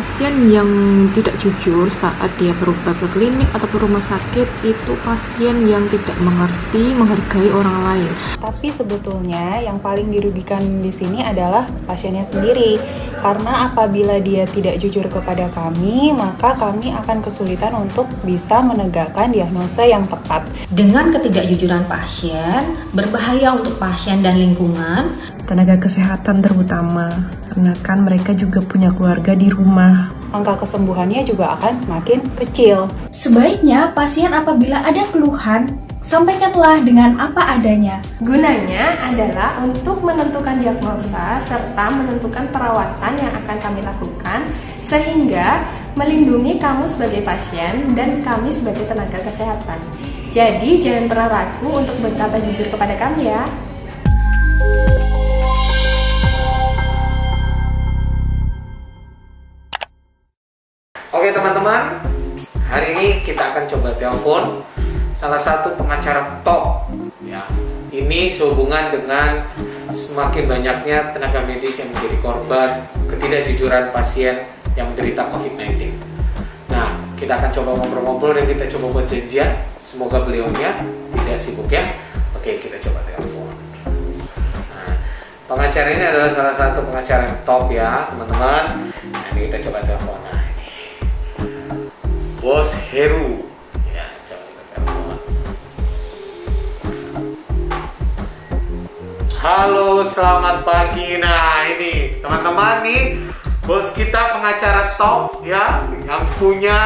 pasien yang tidak jujur saat dia berobat ke klinik atau ke rumah sakit itu pasien yang tidak mengerti, menghargai orang lain. Tapi sebetulnya yang paling dirugikan di sini adalah pasiennya sendiri. Karena apabila dia tidak jujur kepada kami, maka kami akan kesulitan untuk bisa menegakkan diagnosa yang tepat. Dengan ketidakjujuran pasien, berbahaya untuk pasien dan lingkungan, tenaga kesehatan terutama, karena kan mereka juga punya keluarga di rumah. Angka kesembuhannya juga akan semakin kecil. Sebaiknya pasien apabila ada keluhan, sampaikanlah dengan apa adanya. Gunanya adalah untuk menentukan diagnosa serta menentukan perawatan yang akan kami lakukan sehingga melindungi kamu sebagai pasien dan kami sebagai tenaga kesehatan. Jadi jangan pernah ragu untuk berkata jujur kepada kami ya. Oke teman-teman, hari ini kita akan coba telepon salah satu pengacara top. Ya, ini sehubungan dengan semakin banyaknya tenaga medis yang menjadi korban ketidakjujuran pasien yang menderita COVID-19. Nah, kita akan coba ngobrol-ngobrol dan kita coba buat janjian. Semoga beliaunya tidak sibuk ya. Oke, kita coba telepon. Nah, pengacara ini adalah salah satu pengacara yang top ya, teman-teman. Nah, ini kita coba telepon. Nah, ini Bos Heru. Ya, coba kita telepon. Halo, selamat pagi. Nah, ini teman-teman nih, bos kita pengacara top ya, yang punya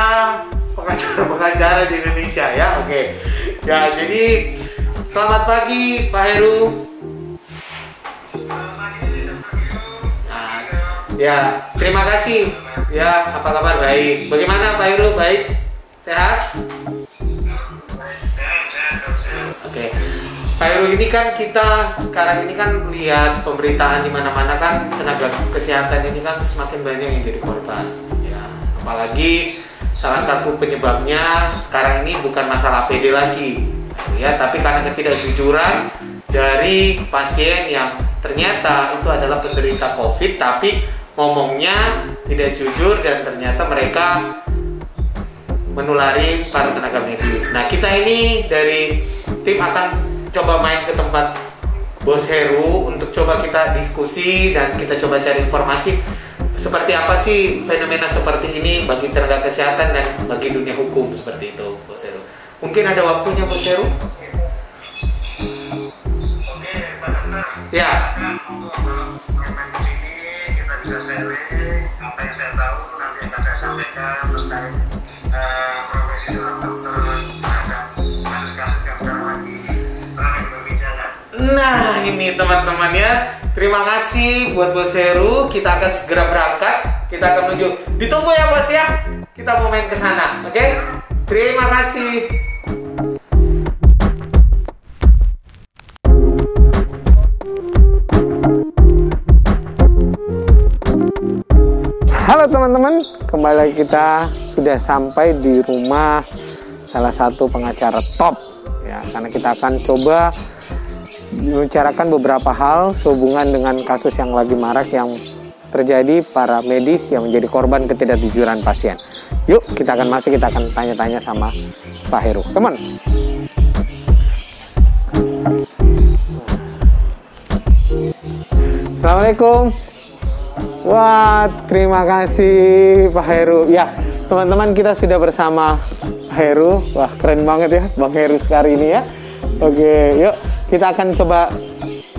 pengacara-pengacara di Indonesia ya. Oke. Ya, jadi selamat pagi Pak Heru. Nah, ya, terima kasih. Ya, apa kabar? Baik. Bagaimana Pak Heru? Baik? Sehat? Oke. Pak Heru, ini kan kita sekarang ini kan lihat pemberitaan di mana-mana kan tenaga kesehatan ini kan semakin banyak yang jadi korban. Ya, apalagi salah satu penyebabnya sekarang ini bukan masalah APD lagi, ya, tapi karena ketidakjujuran dari pasien yang ternyata itu adalah penderita COVID, tapi ngomongnya tidak jujur dan ternyata mereka menulari para tenaga medis. Nah, kita ini dari tim akan coba main ke tempat Bos Heru untuk coba kita diskusi dan kita coba cari informasi seperti apa sih fenomena seperti ini bagi tenaga kesehatan dan bagi dunia hukum seperti itu, Bos Heru. Mungkin ada waktunya, Bos Heru? Oke, Pak Dokter. Ya. Untuk main di sini kita bisa sharing apa yang saya tahu nanti akan saya sampaikan terkait profesi seorang dokter terhadap kasus-kasus yang sekarang lagi ramai berbicara. Nah, ini teman-teman ya. Terima kasih buat Bos Heru. Kita akan segera berangkat. Kita akan menuju. Ditunggu ya, Bos ya. Kita mau main ke sana, oke? Terima kasih. Halo teman-teman, kembali lagi kita sudah sampai di rumah salah satu pengacara top ya, karena kita akan coba membicarakan beberapa hal sehubungan dengan kasus yang lagi marak yang terjadi para medis yang menjadi korban ketidakjujuran pasien. Yuk kita akan masuk, kita akan tanya-tanya sama Pak Heru. Teman. Assalamualaikum. Wah, terima kasih Pak Heru. Ya, teman-teman, kita sudah bersama Pak Heru. Wah, keren banget ya Bang Heru sekali ini ya. Oke, yuk kita akan coba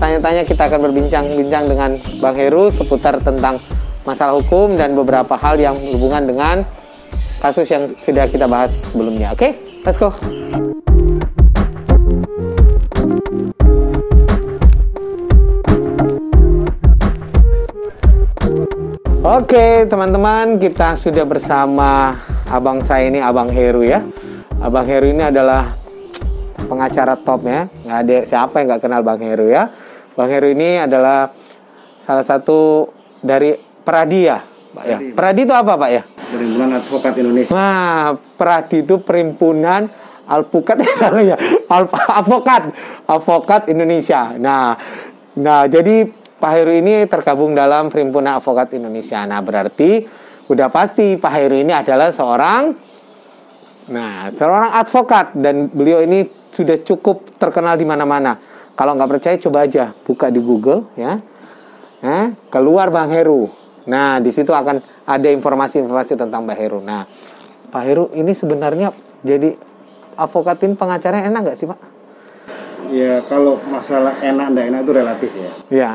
tanya-tanya, kita akan berbincang-bincang dengan Bang Heru seputar tentang masalah hukum dan beberapa hal yang berhubungan dengan kasus yang sudah kita bahas sebelumnya. Oke, let's go. Oke teman-teman, kita sudah bersama abang saya ini, Abang Heru ya. Abang Heru ini adalah pengacara top ya. Nggak ada siapa yang nggak kenal Bang Heru ya. Bang Heru ini adalah salah satu dari Peradi ya, Pak ya. Peradi itu apa Pak ya? Perhimpunan Advokat Indonesia. Nah, Peradi itu perhimpunan alpukat ya salah ya. Advokat Indonesia. Nah jadi Pak Heru ini tergabung dalam Perhimpunan Advokat Indonesia. Nah, berarti udah pasti Pak Heru ini adalah seorang advokat, dan beliau ini sudah cukup terkenal di mana-mana. Kalau nggak percaya coba aja buka di Google ya. Keluar Bang Heru. Nah, di situ akan ada informasi-informasi tentang Pak Heru. Nah, Pak Heru ini sebenarnya jadi advokat ini pengacara enak nggak sih Pak? Ya, kalau masalah enak nggak enak itu relatif ya. Ya.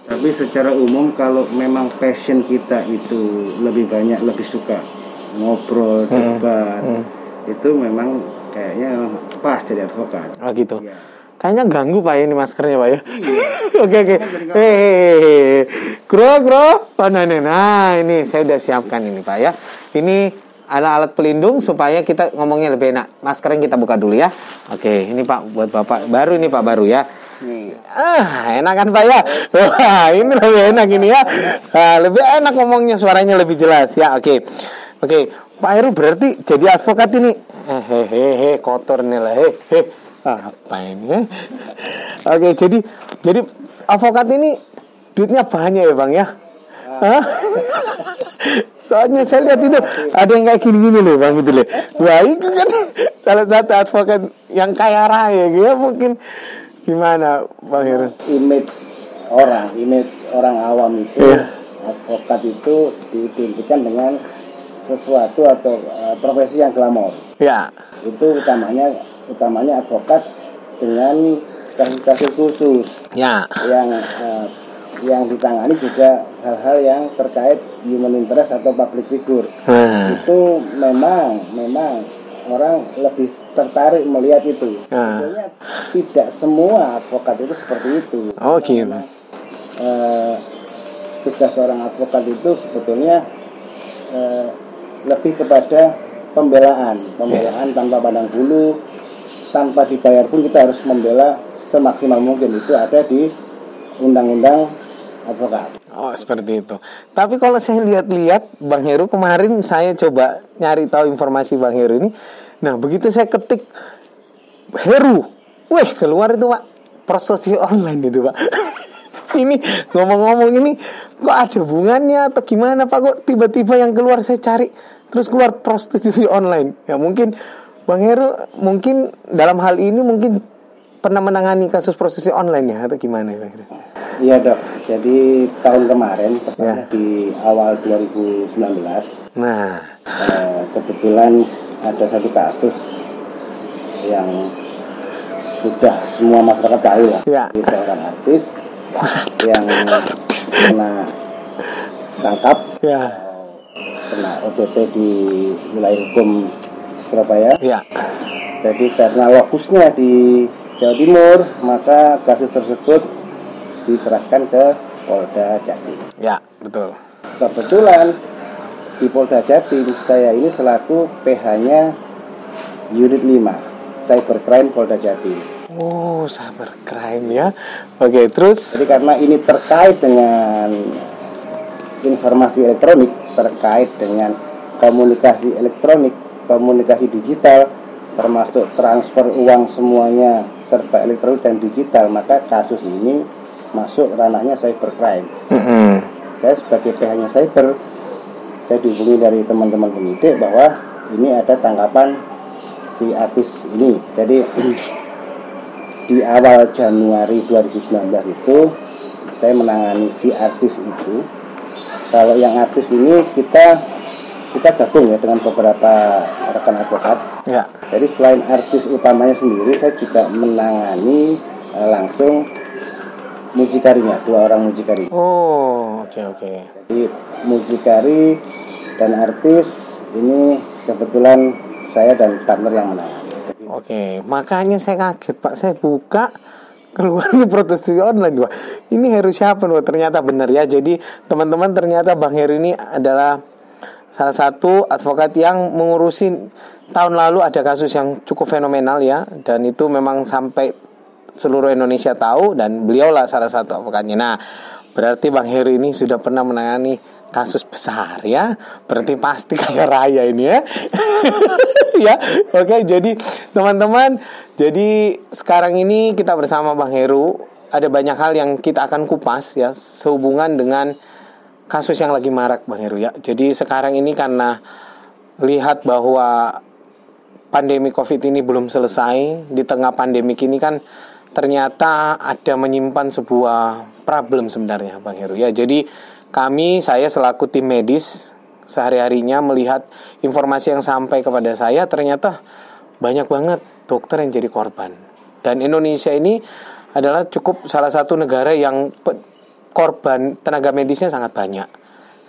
Tapi secara umum kalau memang passion kita itu lebih banyak, lebih suka ngobrol, debat, itu memang kayaknya pas jadi advokat. Oh gitu. Ya. Kayaknya ganggu Pak ini maskernya Pak ya. Iya. Oke. Bro. Nah, ini saya udah siapkan ini Pak ya. Ini ada alat pelindung supaya kita ngomongnya lebih enak. Maskernya kita buka dulu ya. Oke, ini Pak buat Bapak. Baru ini Pak, baru ya. Enak kan Pak ya? Wah, ini lebih enak ini ya. Lebih enak ngomongnya, suaranya lebih jelas ya. Oke, Pak Heru berarti jadi advokat ini. Kotor nih lah. Apa ini ya? Oke, jadi advokat ini duitnya banyak ya Bang ya? Soalnya saya lihat itu ada yang kayak gini-gini loh Bang gitu loh. Wah, itu kan salah satu advokat yang kaya raya gitu ya, mungkin gimana Bang Heru? Image orang awam itu, advokat itu diidentikan dengan sesuatu atau profesi yang glamor. Ya. Itu utamanya advokat dengan kasus-kasus khusus. Ya. Yang ditangani juga hal-hal yang terkait human interest atau public figure. Itu memang orang lebih tertarik melihat itu. Sebenarnya tidak semua advokat itu seperti itu. Oh gitu. Tugas seorang advokat itu sebetulnya lebih kepada pembelaan tanpa pandang bulu, tanpa dibayar pun kita harus membela semaksimal mungkin. Itu ada di undang-undang advokat. Oh seperti itu. Tapi kalau saya lihat-lihat Bang Heru, kemarin saya coba nyari tahu informasi Bang Heru ini. Nah begitu saya ketik Heru, keluar itu Pak prostitusi online itu Pak. Ini ngomong-ngomong ini kok ada hubungannya atau gimana Pak? Kok tiba-tiba yang keluar saya cari terus keluar prostitusi online. Ya mungkin Bang Heru mungkin dalam hal ini mungkin pernah menangani kasus prostitusi online ya atau gimana Bang Heru? Iya Dok, jadi tahun kemarin di awal 2019 kebetulan ada satu kasus yang sudah semua masyarakat tahu lah. Di seorang artis yang kena tangkap, kena OTT di wilayah hukum Surabaya. Jadi karena lokusnya di Jawa Timur, maka kasus tersebut diserahkan ke Polda Jatim. Ya, betul. Kebetulan di Polda Jatim saya ini selaku PH-nya Unit 5 Cybercrime Polda Jatim. Oh, cybercrime ya. Oke, terus? Jadi karena ini terkait dengan informasi elektronik, terkait dengan komunikasi elektronik, komunikasi digital, termasuk transfer uang semuanya serba elektronik dan digital, maka kasus ini masuk ranahnya cybercrime. Saya sebagai PH-nya cyber, saya dihubungi dari teman-teman penyidik bahwa ini ada tangkapan si artis ini. Jadi di awal Januari 2019 itu saya menangani si artis itu. Kalau yang artis ini kita gabung ya dengan beberapa rekan advokat. Jadi selain artis utamanya sendiri, saya juga menangani langsung mucikarinya, 2 orang mucikari. Oh, oke. Jadi mucikari dan artis ini kebetulan saya dan partner yang menangani. Oke, makanya saya kaget Pak, saya buka keluarnya prostitusi online Pak. Ini Heru siapa Pak? Ternyata benar ya. Jadi teman-teman, ternyata Bang Heru ini adalah salah satu advokat yang mengurusin, tahun lalu ada kasus yang cukup fenomenal ya, dan itu memang sampai seluruh Indonesia tahu, dan beliaulah salah satu advokatnya. Nah, berarti Bang Heru ini sudah pernah menangani kasus besar ya. Berarti pasti kaya raya ini ya. Ya, oke. Jadi teman-teman, jadi sekarang ini kita bersama Bang Heru, ada banyak hal yang kita akan kupas ya sehubungan dengan kasus yang lagi marak Bang Heru ya. Jadi sekarang ini karena lihat bahwa pandemi COVID ini belum selesai, di tengah pandemi ini kan ternyata ada menyimpan sebuah problem sebenarnya Bang Heru ya. Jadi saya selaku tim medis sehari-harinya melihat informasi yang sampai kepada saya, ternyata banyak banget dokter yang jadi korban. Dan Indonesia ini adalah cukup salah satu negara yang korban tenaga medisnya sangat banyak.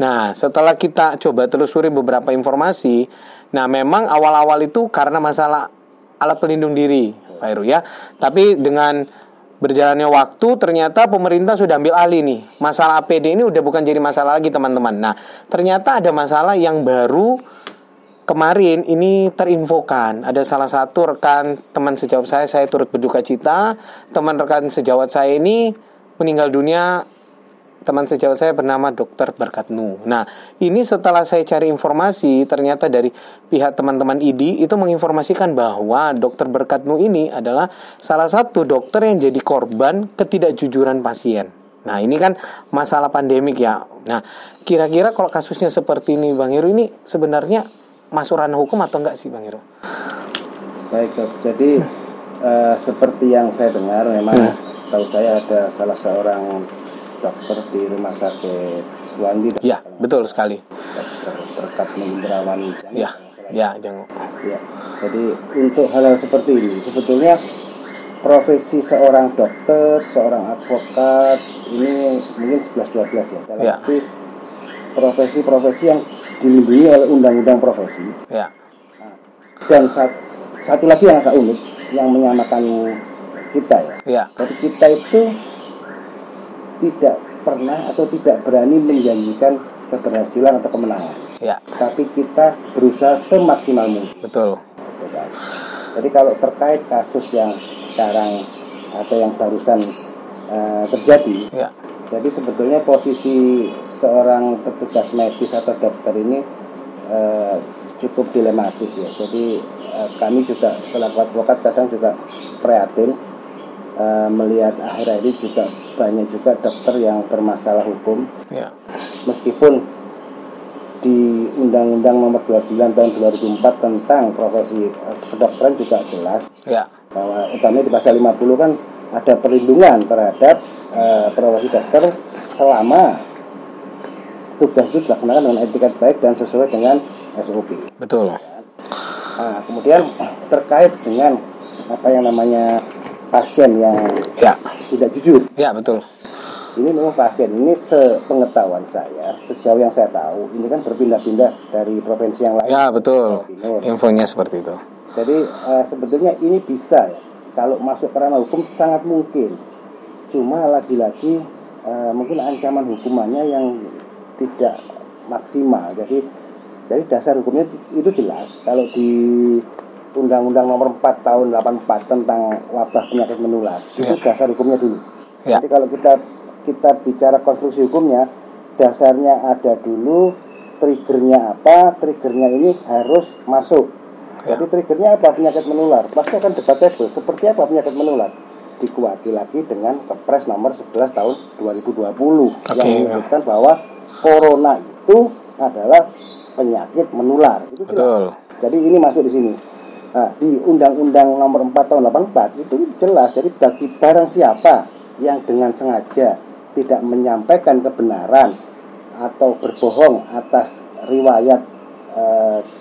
Nah, setelah kita coba telusuri beberapa informasi, nah memang awal-awal itu karena masalah alat pelindung diri, Pak Heru ya. Tapi dengan berjalannya waktu, ternyata pemerintah sudah ambil alih nih. Masalah APD ini udah bukan jadi masalah lagi, teman-teman. Nah, ternyata ada masalah yang baru kemarin ini terinfokan. Ada salah satu rekan teman sejawat saya turut berduka cita. Teman rekan sejawat saya ini meninggal dunia. Teman sejawat saya bernama Dr. Berkat Nu. Nah, ini setelah saya cari informasi, ternyata dari pihak teman-teman ID itu menginformasikan bahwa Dr. Berkat Nu ini adalah salah satu dokter yang jadi korban ketidakjujuran pasien. Nah, ini kan masalah pandemik ya. Nah, kira-kira kalau kasusnya seperti ini Bang Heru, ini sebenarnya masuk ranah hukum atau enggak sih Bang Heru? Baik Dok, jadi seperti yang saya dengar memang tahu saya ada salah seorang dokter di rumah sakit Suwandi. Ya, betul sekali. Dokter Berkat Indrawan. Ya, jangan. Ya, jadi untuk hal-hal seperti ini sebetulnya profesi seorang dokter, seorang advokat ini mungkin 11-12 ya. Dalam arti profesi-profesi yang dilindungi oleh undang-undang profesi. Ya. Dan satu lagi yang agak unik yang menyamakan kita ya. Jadi kita itu tidak pernah atau tidak berani menjanjikan keberhasilan atau kemenangan. Tapi kita berusaha semaksimal mungkin. Betul. Jadi kalau terkait kasus yang sekarang atau yang barusan terjadi, jadi sebetulnya posisi seorang petugas medis atau dokter ini cukup dilematis ya. Jadi kami juga selaku advokat kadang juga prihatin melihat akhir-akhir ini juga banyak juga dokter yang bermasalah hukum. Meskipun di Undang-Undang Nomor 29 Tahun 2004 tentang profesi kedokteran juga jelas bahwa utamanya di pasal 50 kan ada perlindungan terhadap profesi dokter selama tugas itu dilaksanakan dengan etikat baik dan sesuai dengan SOP. Betul. Nah, kemudian terkait dengan apa yang namanya pasien yang tidak jujur. Ya, betul. Ini memang pasien ini sepengetahuan saya, sejauh yang saya tahu, ini kan berpindah-pindah dari provinsi yang lain. Ya, betul. Infonya seperti itu. Jadi sebetulnya ini bisa ya, kalau masuk ke ranah hukum sangat mungkin. Cuma lagi-lagi mungkin ancaman hukumannya yang tidak maksimal. Jadi dasar hukumnya itu jelas. Kalau di Undang-Undang Nomor 4 Tahun 84 tentang wabah penyakit menular, itu dasar hukumnya dulu. Jadi kalau kita bicara konstruksi hukumnya, dasarnya ada dulu, triggernya apa, triggernya ini harus masuk. Jadi triggernya apa? Penyakit menular. Pasti akan debatable. Seperti apa penyakit menular? Dikuati lagi dengan Kepres Nomor 11 Tahun 2020 yang menyebutkan bahwa corona itu adalah penyakit menular. Itu jelas. Jadi ini masuk di sini. Nah, di Undang-Undang Nomor 4 Tahun 84 itu jelas. Jadi bagi barang siapa yang dengan sengaja tidak menyampaikan kebenaran atau berbohong atas riwayat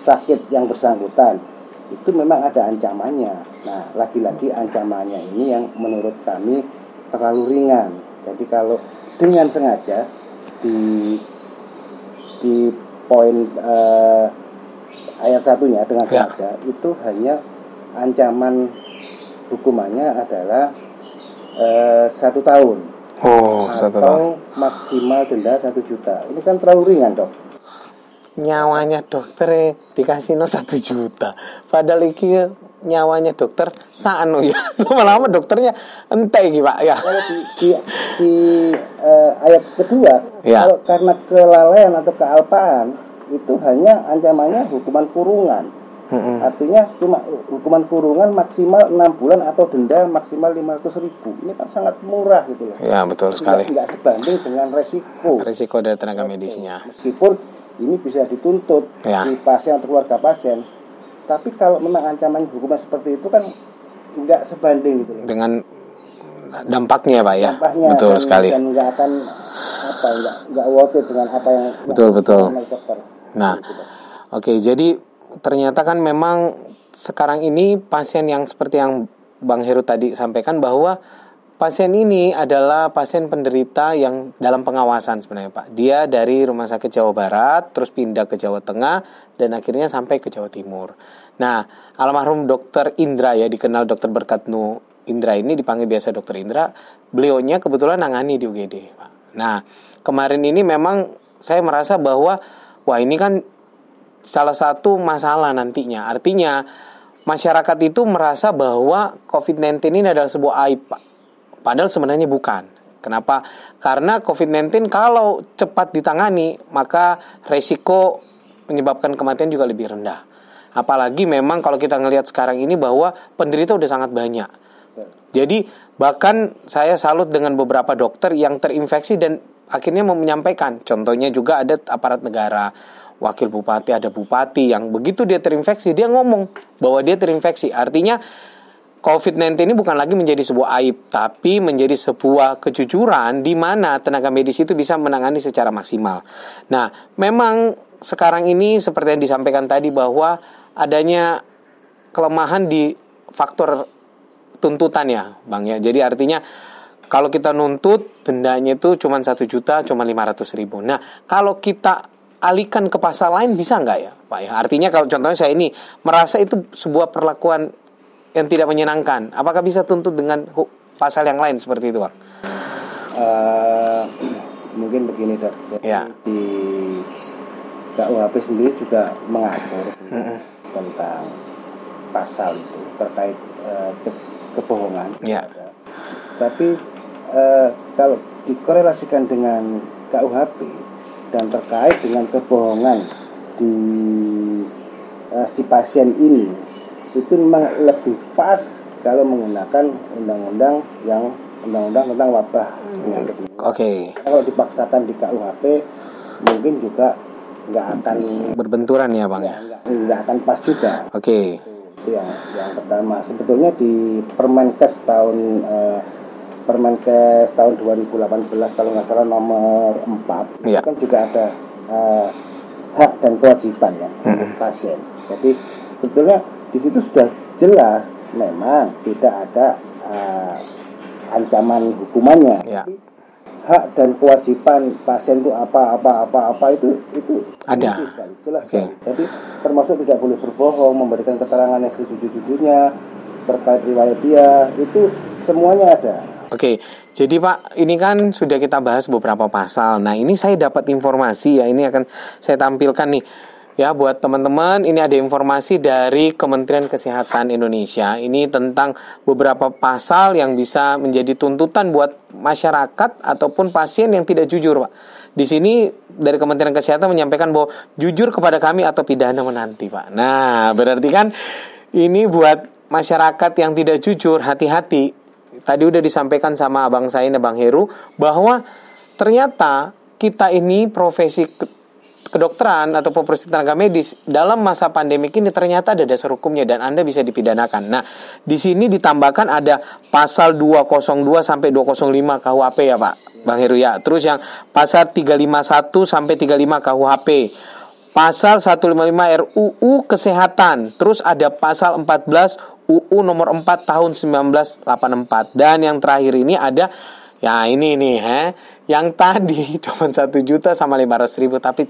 sakit yang bersangkutan, itu memang ada ancamannya. Nah, lagi-lagi ancamannya ini yang menurut kami terlalu ringan. Jadi kalau dengan sengaja di poin ayat satunya dengan sengaja itu hanya ancaman hukumannya adalah 1 tahun atau maksimal denda 1 juta. Ini kan terlalu ringan Dok. Nyawanya dokter dikasih 1 juta. Padahal iki nyawanya dokter sano ya. Lama-lama dokternya entek iki Pak ya. Kalau di ayat kedua, kalau karena kelalaian atau kealpaan itu hanya ancamannya hukuman kurungan. Artinya cuma hukuman kurungan maksimal 6 bulan atau denda maksimal 500.000. Ini kan sangat murah gitu loh. Ya, betul sekali. Tidak sebanding dengan resiko dari tenaga medisnya. Meskipun ini bisa dituntut di pasien atau keluarga pasien, tapi kalau memang ancaman hukuman seperti itu kan nggak sebanding gitu loh. Dengan dampaknya Pak ya. Dampaknya, betul sekali. Dan nggak akan nggak worth it dengan apa yang betul. Nah, oke, jadi ternyata kan memang sekarang ini pasien yang seperti yang Bang Heru tadi sampaikan, bahwa pasien ini adalah pasien penderita yang dalam pengawasan sebenarnya Pak. Dia dari Rumah Sakit Jawa Barat, terus pindah ke Jawa Tengah, dan akhirnya sampai ke Jawa Timur. Nah, almarhum Dr. Indra ya, dikenal Dr. Berkatnu Indra ini, dipanggil biasa Dr. Indra. Beliaunya kebetulan nangani di UGD Pak. Nah, kemarin ini memang saya merasa bahwa wah, ini kan salah satu masalah nantinya. Artinya masyarakat itu merasa bahwa COVID-19 ini adalah sebuah aib Pak. Padahal sebenarnya bukan. Kenapa? Karena COVID-19 kalau cepat ditangani, maka resiko menyebabkan kematian juga lebih rendah. Apalagi memang kalau kita ngelihat sekarang ini bahwa penderita udah sangat banyak. Jadi bahkan saya salut dengan beberapa dokter yang terinfeksi dan akhirnya menyampaikan. Contohnya juga ada aparat negara, wakil bupati, ada bupati yang begitu dia terinfeksi, dia ngomong bahwa dia terinfeksi. Artinya COVID-19 ini bukan lagi menjadi sebuah aib, tapi menjadi sebuah kejujuran di mana tenaga medis itu bisa menangani secara maksimal. Nah, memang sekarang ini seperti yang disampaikan tadi bahwa adanya kelemahan di faktor tuntutan ya Bang ya. Jadi artinya kalau kita nuntut dendanya itu cuma 1 juta, cuma 500.000. Nah, kalau kita alihkan ke pasal lain bisa nggak ya Pak ya? Artinya kalau contohnya saya ini merasa itu sebuah perlakuan yang tidak menyenangkan, apakah bisa tuntut dengan pasal yang lain seperti itu Pak? Mungkin begini Dok. Ya. Di KUHP sendiri juga mengatur tentang pasal itu terkait kebohongan. Ya. Tapi kalau dikorelasikan dengan KUHP dan terkait dengan kebohongan di si pasien ini, itu memang lebih pas kalau menggunakan undang-undang tentang wabah penyakit ini. Oke. Kalau dipaksakan di KUHP mungkin juga nggak akan berbenturan ya Bang ya. Nggak akan pas juga. Oke. Itu yang pertama. Sebetulnya di Permenkes tahun 2018 kalau nggak salah nomor 4 itu kan juga ada hak dan kewajiban ya pasien. Jadi sebetulnya di situ sudah jelas memang tidak ada ancaman hukumannya. Tapi hak dan kewajiban pasien itu apa itu ada jelas sekali. Jadi termasuk tidak boleh berbohong, memberikan keterangan yang sejujur-jujurnya terkait riwayat dia, itu semuanya ada. Oke, jadi Pak, ini kan sudah kita bahas beberapa pasal. Nah, ini saya dapat informasi ya, ini akan saya tampilkan nih. Ya, buat teman-teman, ini ada informasi dari Kementerian Kesehatan Indonesia. Ini tentang beberapa pasal yang bisa menjadi tuntutan buat masyarakat ataupun pasien yang tidak jujur, Pak. Di sini dari Kementerian Kesehatan menyampaikan bahwa jujur kepada kami atau pidana menanti, Pak. Nah, berarti kan ini buat masyarakat yang tidak jujur, hati-hati. Tadi udah disampaikan sama abang saya, Bang Heru, bahwa ternyata kita ini profesi kedokteran atau profesi tenaga medis dalam masa pandemi ini ternyata ada dasar hukumnya dan Anda bisa dipidanakan. Nah, di sini ditambahkan ada pasal 202 sampai 205 KUHP ya, Pak Bang Heru ya. Terus yang pasal 351 sampai 35 KUHP. Pasal 155 RUU Kesehatan. Terus ada pasal 14 UU nomor 4 tahun 1984. Dan yang terakhir ini ada, ya ini nih, yang tadi cuma 1 juta sama 500.000, tapi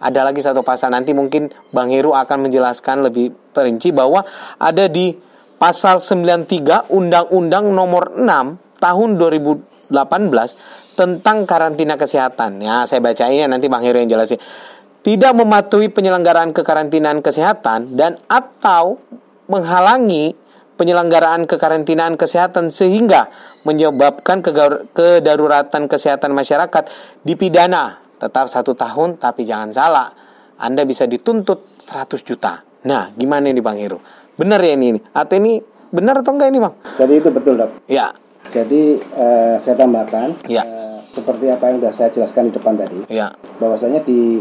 ada lagi satu pasal, nanti mungkin Bang Heru akan menjelaskan lebih perinci bahwa ada di pasal 93 Undang-Undang nomor 6 tahun 2018 tentang karantina kesehatan. Ya, saya bacain ya, nanti Bang Heru yang jelasin. Tidak mematuhi penyelenggaraan kekarantinaan kesehatan dan atau menghalangi penyelenggaraan kekarantinaan kesehatan sehingga menyebabkan kedaruratan kesehatan masyarakat dipidana tetap 1 tahun, tapi jangan salah, Anda bisa dituntut 100 juta. Nah, gimana ini Bang Heru? Benar ya ini? Atau ini benar atau enggak ini Bang? Jadi itu betul, Dok. Ya. Jadi saya tambahkan, Ya. seperti apa yang sudah saya jelaskan di depan tadi, Ya. bahwasanya di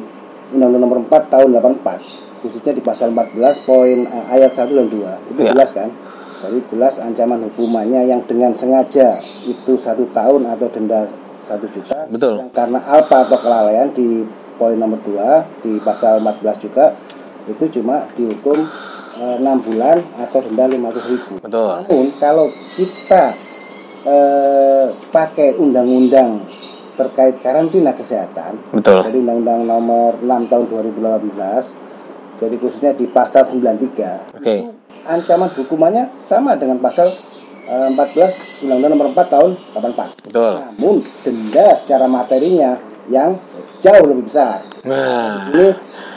Undang-Undang Nomor 4 Tahun 84, khususnya di pasal 14 poin ayat 1 dan 2, itu Ya. jelas kan? Jadi jelas ancaman hukumannya yang dengan sengaja itu 1 tahun atau denda 1 juta. Betul. Yang karena alpa atau kelalaian di poin nomor 2 di pasal 14 juga itu cuma dihukum 6 bulan atau denda 500.000. Betul. Namun kalau kita pakai undang-undang terkait karantina kesehatan, Betul. jadi Undang-Undang Nomor 6 Tahun 2018, jadi khususnya di pasal 93, Oke. ancaman hukumannya sama dengan pasal 14 Undang-Undang Nomor 4 Tahun 84. Betul. Namun denda secara materinya yang jauh lebih besar. Nah, Ini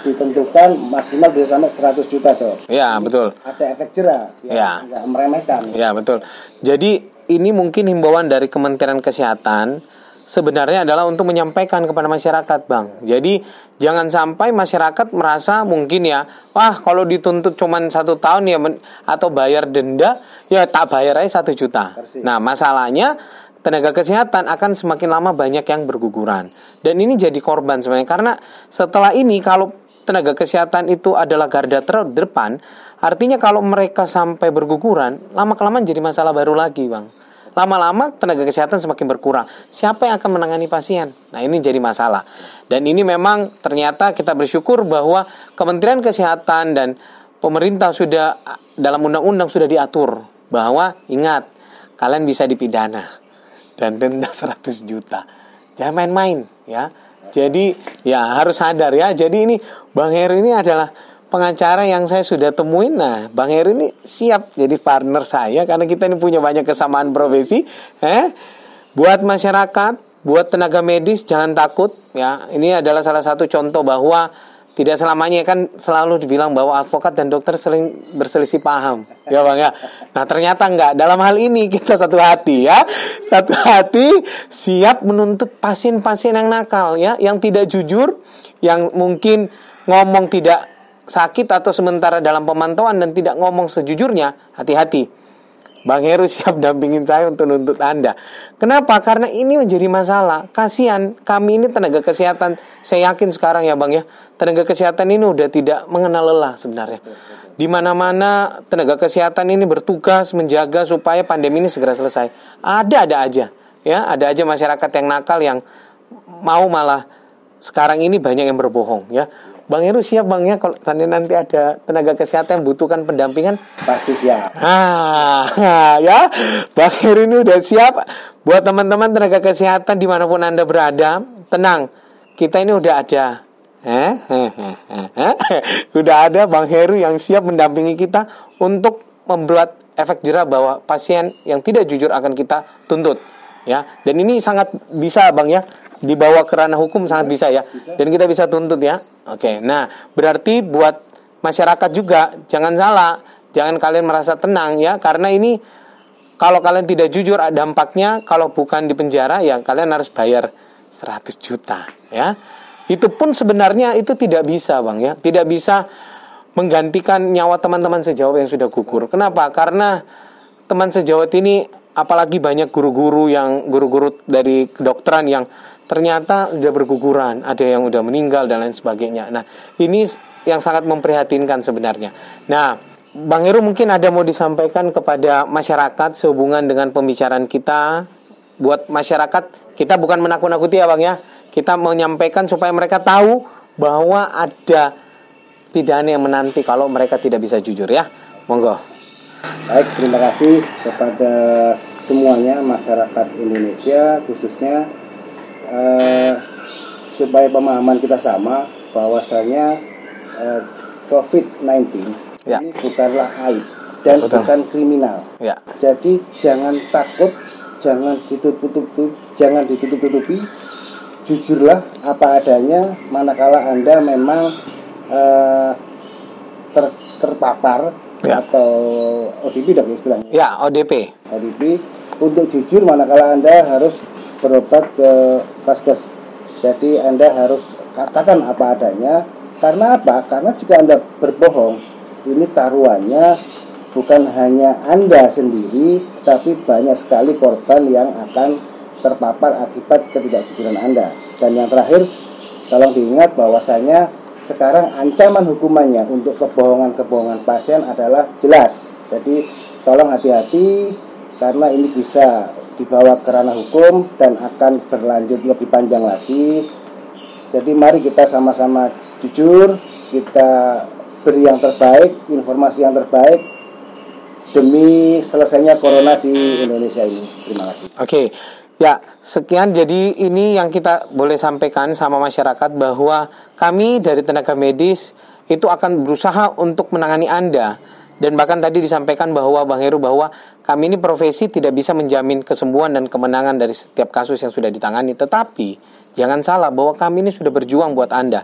ditentukan maksimal bisa sampai 100 juta, Dok. ya betul. Ada efek jerah, Ya. nggak meremehkan. Ya betul. Jadi ini mungkin himbauan dari Kementerian Kesehatan sebenarnya adalah untuk menyampaikan kepada masyarakat, Bang. Jadi jangan sampai masyarakat merasa mungkin ya, wah kalau dituntut cuman 1 tahun ya atau bayar denda, ya tak bayar aja 1 juta. Nah masalahnya tenaga kesehatan akan semakin lama banyak yang berguguran. Dan ini jadi korban sebenarnya. Karena setelah ini kalau tenaga kesehatan itu adalah garda terdepan, artinya kalau mereka sampai berguguran, lama-kelamaan jadi masalah baru lagi, Bang. Lama-lama tenaga kesehatan semakin berkurang. Siapa yang akan menangani pasien? Nah ini jadi masalah. Dan ini memang ternyata kita bersyukur bahwa Kementerian Kesehatan dan pemerintah sudah dalam undang-undang sudah diatur bahwa ingat, kalian bisa dipidana dan denda 100 juta. Jangan main-main ya. Jadi ya harus sadar ya. Jadi ini Bang Heru ini adalah pengacara yang saya sudah temuin. Nah, Bang Heru ini siap jadi partner saya karena kita ini punya banyak kesamaan profesi. Buat masyarakat, buat tenaga medis jangan takut ya. Ini adalah salah satu contoh bahwa tidak selamanya kan selalu dibilang bahwa advokat dan dokter sering berselisih paham. Ya Bang ya. Nah, ternyata enggak. Dalam hal ini kita satu hati ya. Satu hati siap menuntut pasien-pasien yang nakal ya, yang tidak jujur, yang mungkin ngomong tidak sakit atau sementara dalam pemantauan dan tidak ngomong sejujurnya. Hati-hati. Bang Heru siap dampingin saya untuk nuntut Anda. Kenapa? Karena ini menjadi masalah. Kasihan kami ini tenaga kesehatan. Saya yakin sekarang ya Bang ya, tenaga kesehatan ini udah tidak mengenal lelah sebenarnya. Di mana-mana tenaga kesehatan ini bertugas menjaga supaya pandemi ini segera selesai. Ada aja ya, ada aja masyarakat yang nakal yang mau malah sekarang ini banyak yang berbohong ya. Bang Heru siap Bang ya kalau nanti ada tenaga kesehatan yang butuhkan pendampingan? Pasti siap. Ya, Bang Heru ini udah siap. Buat teman-teman tenaga kesehatan dimanapun Anda berada, tenang, kita ini udah ada. Udah ada Bang Heru yang siap mendampingi kita untuk membuat efek jerah bahwa pasien yang tidak jujur akan kita tuntut. Ya, dan ini sangat bisa Bang ya, dibawa ke ranah hukum sangat bisa ya, dan kita bisa tuntut ya. Oke, nah berarti buat masyarakat juga jangan salah, jangan kalian merasa tenang ya, karena ini kalau kalian tidak jujur dampaknya kalau bukan di penjara ya kalian harus bayar 100 juta ya. Itu pun sebenarnya itu tidak bisa Bang ya, tidak bisa menggantikan nyawa teman-teman sejawat yang sudah gugur. Kenapa? Karena teman sejawat ini apalagi banyak guru-guru dari kedokteran yang ternyata sudah berguguran, ada yang sudah meninggal dan lain sebagainya. Nah, ini yang sangat memprihatinkan sebenarnya. Nah, Bang Heru mungkin ada mau disampaikan kepada masyarakat sehubungan dengan pembicaraan kita. Buat masyarakat, kita bukan menakut-nakuti ya Bang ya. Kita menyampaikan supaya mereka tahu bahwa ada pidana yang menanti kalau mereka tidak bisa jujur ya. Monggo. Baik, terima kasih kepada semuanya masyarakat Indonesia khususnya, supaya pemahaman kita sama bahwasanya COVID-19 ya, ini bukanlah aib dan bukan kriminal. Ya. Jadi jangan takut, jangan ditutup-tutupi, jujurlah apa adanya manakala Anda memang terpapar ya, atau ODP dong istilahnya. Ya, ODP. Untuk jujur manakala Anda harus berobat ke vaskes. Jadi Anda harus katakan apa adanya. Karena apa? Karena jika Anda berbohong, ini taruhannya bukan hanya Anda sendiri, tapi banyak sekali korban yang akan terpapar akibat ketidakjujuran Anda. Dan yang terakhir, tolong diingat bahwasanya sekarang ancaman hukumannya untuk kebohongan-kebohongan pasien adalah jelas. Jadi tolong hati-hati karena ini bisa dibawa ke ranah hukum dan akan berlanjut lebih panjang lagi. Jadi mari kita sama-sama jujur, kita beri yang terbaik, informasi yang terbaik demi selesainya corona di Indonesia ini. Terima kasih. Oke. Ya, sekian. Jadi ini yang kita boleh sampaikan sama masyarakat, bahwa kami dari tenaga medis itu akan berusaha untuk menangani Anda. Dan bahkan tadi disampaikan bahwa Bang Heru, bahwa kami ini profesi tidak bisa menjamin kesembuhan dan kemenangan dari setiap kasus yang sudah ditangani. Tetapi jangan salah bahwa kami ini sudah berjuang buat Anda.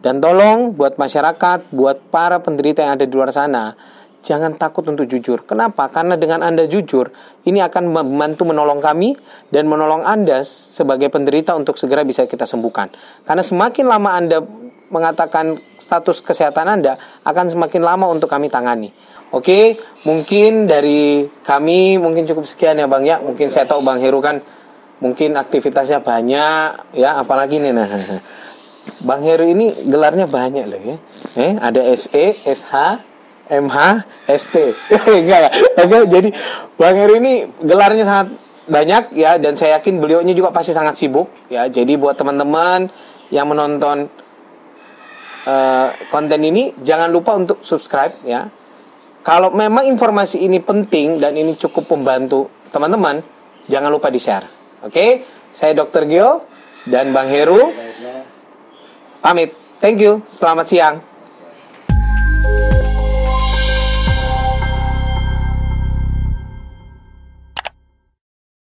Dan tolong buat masyarakat, buat para penderita yang ada di luar sana, jangan takut untuk jujur. Kenapa? Karena dengan Anda jujur, ini akan membantu menolong kami dan menolong Anda sebagai penderita untuk segera bisa kita sembuhkan. Karena semakin lama Anda mengatakan status kesehatan Anda, akan semakin lama untuk kami tangani. Oke, mungkin dari kami mungkin cukup sekian ya Bang ya. Mungkin saya tahu Bang Heru kan mungkin aktivitasnya banyak ya, apalagi nih nah. Bang Heru ini gelarnya banyak loh ya. Ada SE, SH, MH, ST. Enggak lah. Oke, jadi Bang Heru ini gelarnya sangat banyak ya, dan saya yakin beliaunya juga pasti sangat sibuk ya. Jadi buat teman-teman yang menonton konten ini, jangan lupa untuk subscribe ya. Kalau memang informasi ini penting dan ini cukup membantu teman-teman, jangan lupa di-share. Oke, saya Dr. Gio dan Bang Heru pamit. Thank you. Selamat siang.